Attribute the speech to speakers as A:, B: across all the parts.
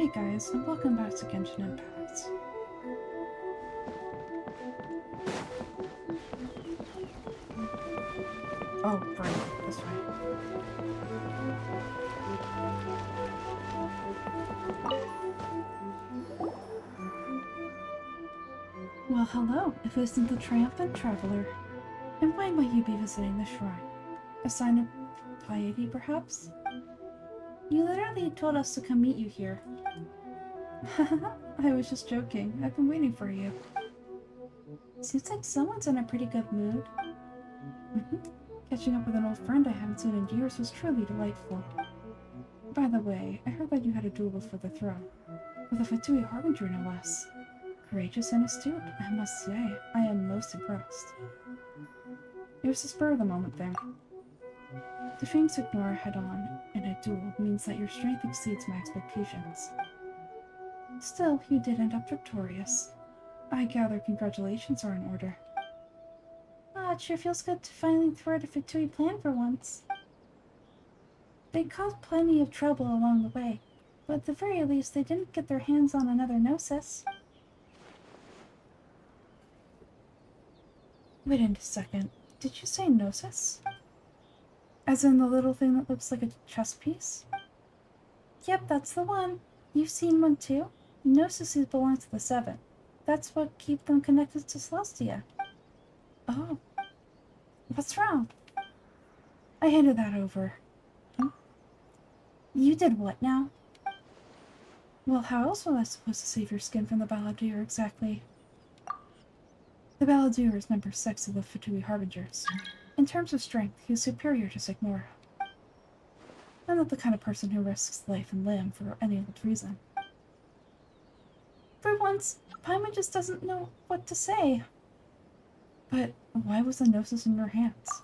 A: Hey guys, and welcome back to Genshin Impact. Oh, right, that's right. Well, hello, if it isn't the triumphant traveler. And why might you be visiting the shrine? A sign of piety, perhaps? You literally told us to come meet you here. I was just joking. I've been waiting for you. Seems like someone's in a pretty good mood. Catching up with an old friend I haven't seen in years was truly delightful. By the way, I heard that you had a duel before the throne. With a Fatui Harbinger, no less. Courageous and astute, I must say. I am most impressed. It was a spur-of-the-moment thing. Defeating Signora head-on in a duel means that your strength exceeds my expectations. Still, you did end up victorious. I gather congratulations are in order. Ah, it sure feels good to finally thwart a Fatui plan for once. They caused plenty of trouble along the way, but at the very least they didn't get their hands on another Gnosis. Wait a second. Did you say Gnosis? As in the little thing that looks like a chess piece? Yep, that's the one. You've seen one too? Gnosis belong to the Seven. That's what keeps them connected to Celestia. Oh, what's wrong? I handed that over. Huh? You did what now? Well, how else was I supposed to save your skin from the Balladeer exactly? The Balladeer is number 6 of the Fatui Harbingers. In terms of strength, he is superior to Signora. I'm not the kind of person who risks life and limb for any old reason. For once, Paimon just doesn't know what to say. But why was the Gnosis in your hands?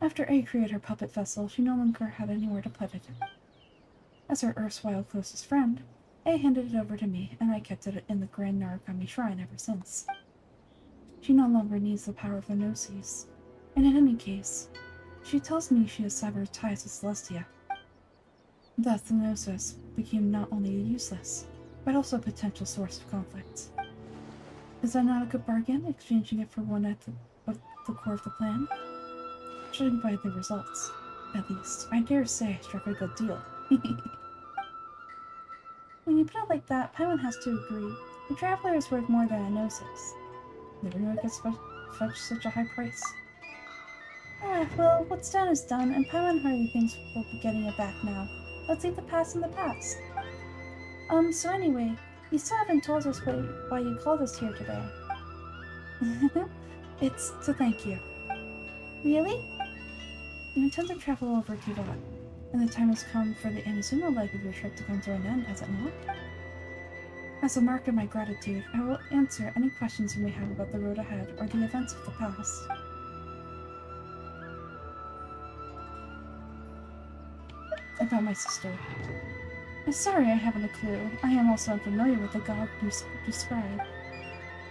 A: After A created her puppet vessel, she no longer had anywhere to put it. As her erstwhile closest friend, A handed it over to me, and I kept it in the Grand Narukami Shrine ever since. She no longer needs the power of the Gnosis, and in any case, she tells me she has severed ties with Celestia. Thus, the Gnosis became not only useless, but also a potential source of conflict. Is that not a good bargain, exchanging it for one at the core of the plan? Judging by the results, at least, I dare say I struck a good deal. When you put it like that, Paimon has to agree. The Traveler is worth more than a Gnosis. Never knew it could fetch such a high price. Ah, well, what's done is done, and Paimon hardly thinks we'll be getting it back now. Let's leave the past in the past. So anyway, you still haven't told us why you called us here today. It's to thank you. Really? You intend to travel over to Vat, and the time has come for the Inazuma leg of your trip to come to an end, has it not? As a mark of my gratitude, I will answer any questions you may have about the road ahead or the events of the past. About my sister. I'm sorry I haven't a clue. I am also unfamiliar with the god you describe.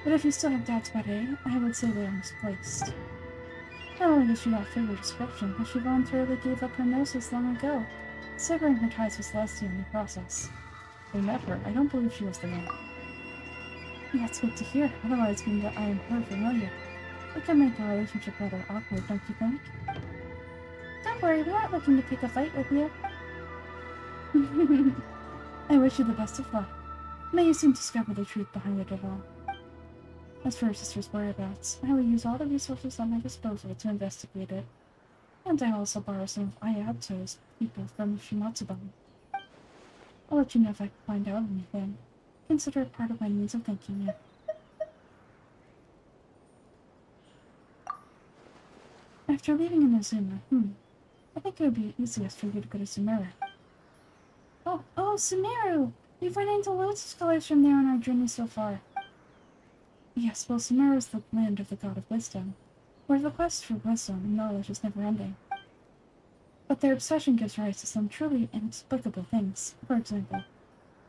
A: But if you still have doubts about A, I would say they are misplaced. Not only does she not fit your description, but she voluntarily gave up her Gnosis long ago, severing her ties with Celestia in the process. When I met her, I don't believe she was the one. That's good to hear, otherwise being that I am her familiar, it can make our relationship rather awkward, don't you think? Don't worry, we're not looking to pick a fight with you. I wish you the best of luck. May you soon discover the truth behind it all. As for her sister's whereabouts, I will use all the resources at my disposal to investigate it. And I will also borrow some of Ayato's people from Shimatsuban. I'll let you know if I can find out anything. Consider it part of my means of thanking you. After leaving Inazuma, I think it would be easiest for you to go to Sumeru. Oh, Sumeru! We've run into loads of scholars from there on our journey so far. Yes, well, Sumeru is the land of the god of wisdom, where the quest for wisdom and knowledge is never ending. But their obsession gives rise to some truly inexplicable things. For example,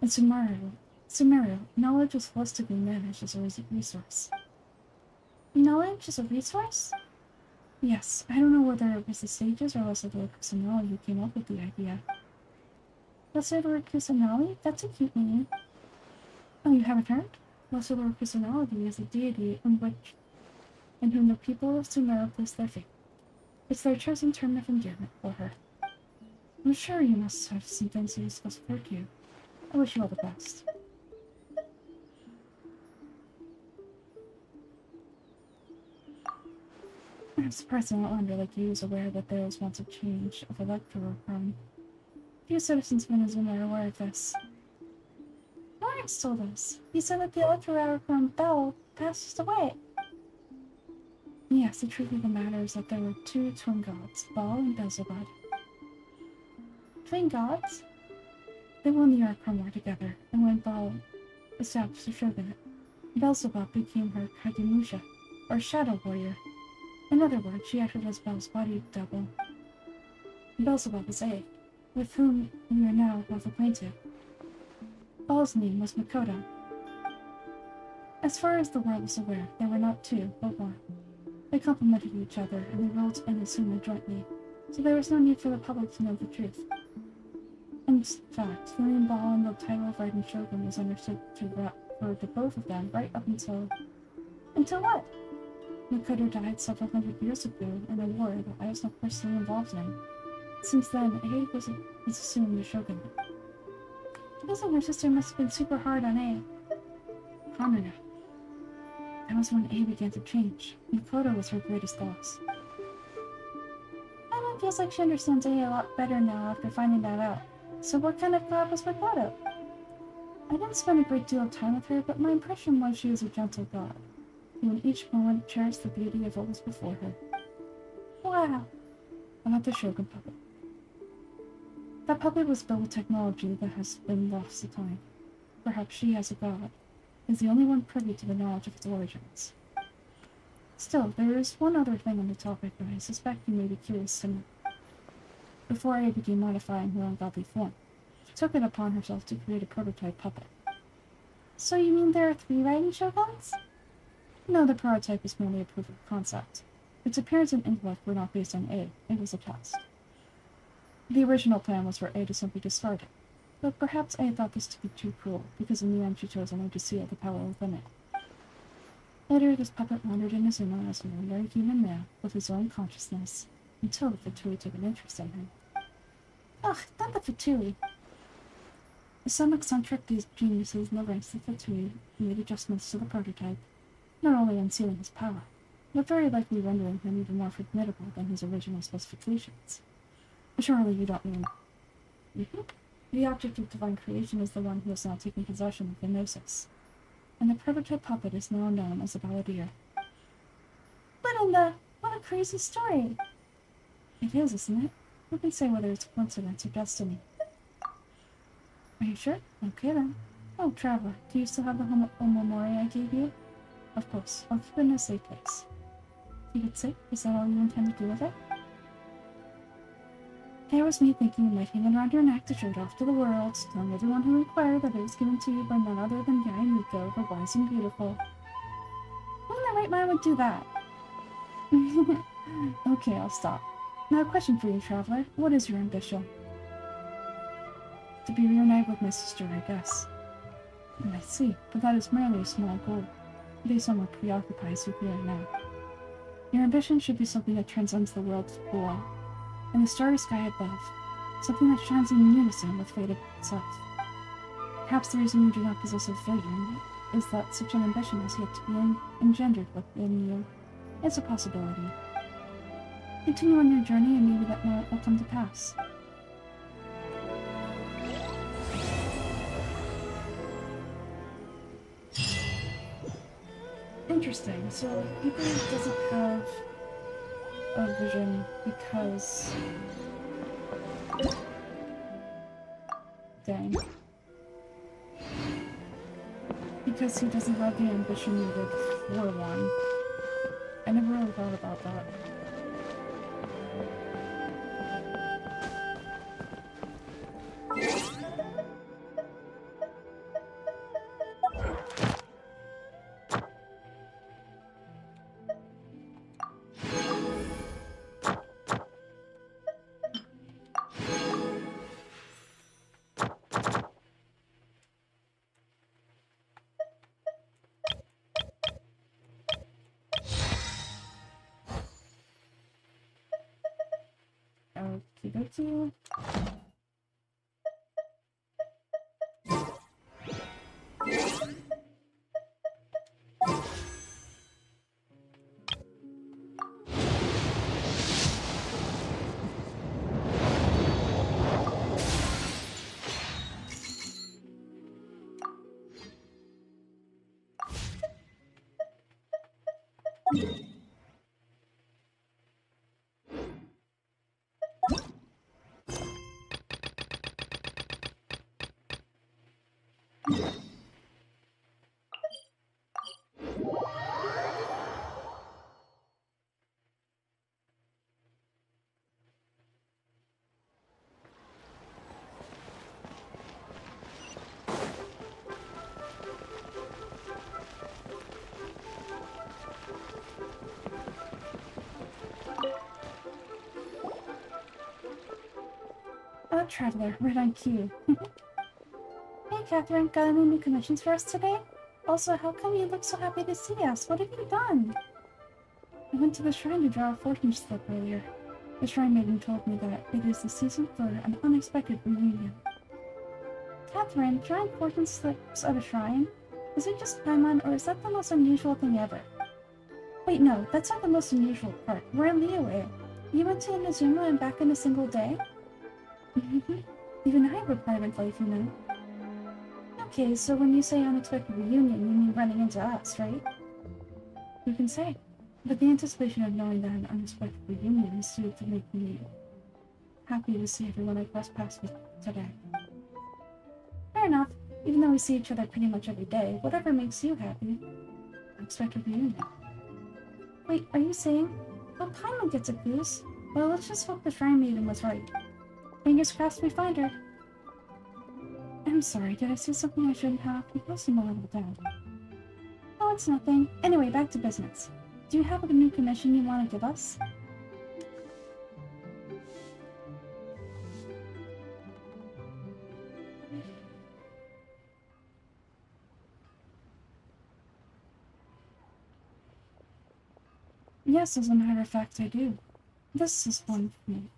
A: in Sumeru, knowledge is holistically managed as a resource. Knowledge is a resource? Yes, I don't know whether it was the sages or else the Lord Kusanala who came up with the idea. Versatile Kusanali? That's a cute name. Oh, you haven't heard? Versatile Kusanali is a deity in whom the people of Sumeru place their faith. It's their chosen term of endearment for her. I'm sure you must have some things to discuss with her too. I wish you all the best. I'm surprised an outlander like you is aware that there was once a change of electoral crown. Few citizens of Venezuela are aware of this. Lawrence told us. He said that the electoral crown Bell passed away. Yes, the truth of the matter is that there were two twin gods, Baal and Beelzebub. Twin gods? They won the Archon War together, and when Baal established the shogunate, Beelzebub became her Kagemusha, or shadow warrior. In other words, she acted as Baal's body double. Beelzebub is A, with whom we are now both acquainted. Baal's name was Makoto. As far as the world was aware, there were not two, but one. They complemented each other, and they ruled in Asuma jointly, so there was no need for the public to know the truth. In fact, the name Baal and the title of Raiden Shogun was understood to refer to both of them right up until... Until what? Makoto died several hundred years ago in a war that I was not personally involved in. Since then, A was assumed the shogunate. Losing her sister must have been super hard on A. Hanuya. That was when A began to change. Makoto was her greatest loss. Emma feels like she understands A a lot better now after finding that out. So what kind of god was Makoto? I didn't spend a great deal of time with her, but my impression was she was a gentle god, who in each moment cherished the beauty of what was before her. Wow! About the Shogun puppet. That puppet was built with technology that has been lost to time. Perhaps she, as a god, is the only one privy to the knowledge of its origins. Still, there is one other thing on the topic that I suspect you may be curious to know. Before A began modifying her ungodly form, she took it upon herself to create a prototype puppet. So you mean there are 3 Raiden Shoguns? No, the prototype is merely a proof of concept. Its appearance and intellect were not based on A, it was a test. The original plan was for A to simply discard it, but perhaps A thought this to be too cruel, because in the end she chose only to seal the power within it. Later, this puppet wandered in Azuma as an ordinary human man with his own consciousness, until the Fatui took an interest in him. Ugh, not the Fatui. Some eccentric geniuses in the ranks of the Fatui made adjustments to the prototype, not only unsealing his power, but very likely rendering him even more formidable than his original specifications. Surely you don't mean... The object of divine creation is the one who has now taken possession of the Gnosis, and the prototype puppet is now known as a Balladeer. But in the... What a crazy story! It is, isn't it? Who can say whether it's coincidence or destiny? Are you sure? Okay then. Oh, Traveler, do you still have the Omamori I gave you? Of course, I'll keep it in a safe place. Keep it safe? Is that all you intend to do with it? There was me thinking you might hang it around your neck to show it off to the world, telling everyone who inquired that it was given to you by none other than Yae Miko, the wise and beautiful. Who in their right mind would do that? Okay, I'll stop. Now, a question for you, Traveler. What is your ambition? To be reunited with my sister, I guess. I see, but that is merely a small goal, based on what preoccupies you here and now. Your ambition should be something that transcends the world below, and the starry sky above, something that shines in unison with fate itself. Perhaps the reason you do not possess a vision is that such an ambition has yet to be engendered within you. It's a possibility. Continue on your journey and maybe that moment will come to pass. Interesting. So, Hikaru doesn't have a vision because... Dang. Because he doesn't have the ambition needed for one. I never really thought about that. dokie. Traveler, right on cue. Hey, Catherine, got any new commissions for us today? Also, how come you look so happy to see us? What have you done? I went to the shrine to draw a fortune slip earlier. The shrine maiden told me that it is the season for an unexpected reunion. Catherine, drawing fortune slips at a shrine? Is it just Paimon, or is that the most unusual thing ever? Wait, no, that's not the most unusual part. We're in Liyue. You went to Inazuma and back in a single day? Even I have a private life, you know. Okay, so when you say unexpected reunion, you mean running into us, right? Who can say? But the anticipation of knowing that an unexpected reunion is due to make me happy to see everyone I crossed paths with today. Fair enough. Even though we see each other pretty much every day, whatever makes you happy. Unexpected reunion. Wait, are you saying? Well, Paimon gets a goose. Well, let's just hope the Shrine Maiden was right. Fingers crossed we find her. I'm sorry, did I say something I shouldn't have? You both seem a little down. Oh, it's nothing. Anyway, back to business. Do you have a new commission you want to give us? Yes, as a matter of fact, I do. This is one from...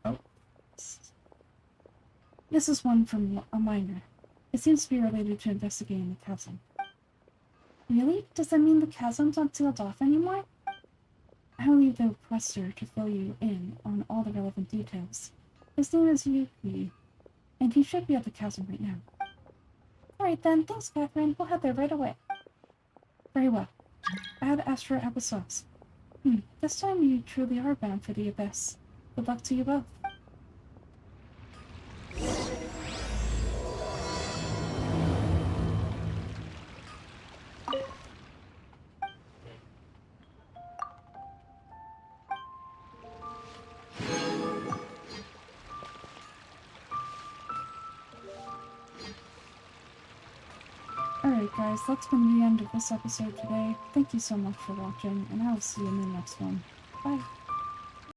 A: Oh. This is one from a minor. It seems to be related to investigating the chasm. Really? Does that mean the chasm's not sealed off anymore? I'll leave the requester to fill you in on all the relevant details. His name is Yuki, and he should be at the chasm right now. Alright then, thanks Catherine, we'll head there right away. Very well. Add Astra applesauce. This time you truly are bound for the abyss. Good luck to you both. Alright guys, that's been the end of this episode today. Thank you so much for watching, and I will see you in the next one. Bye!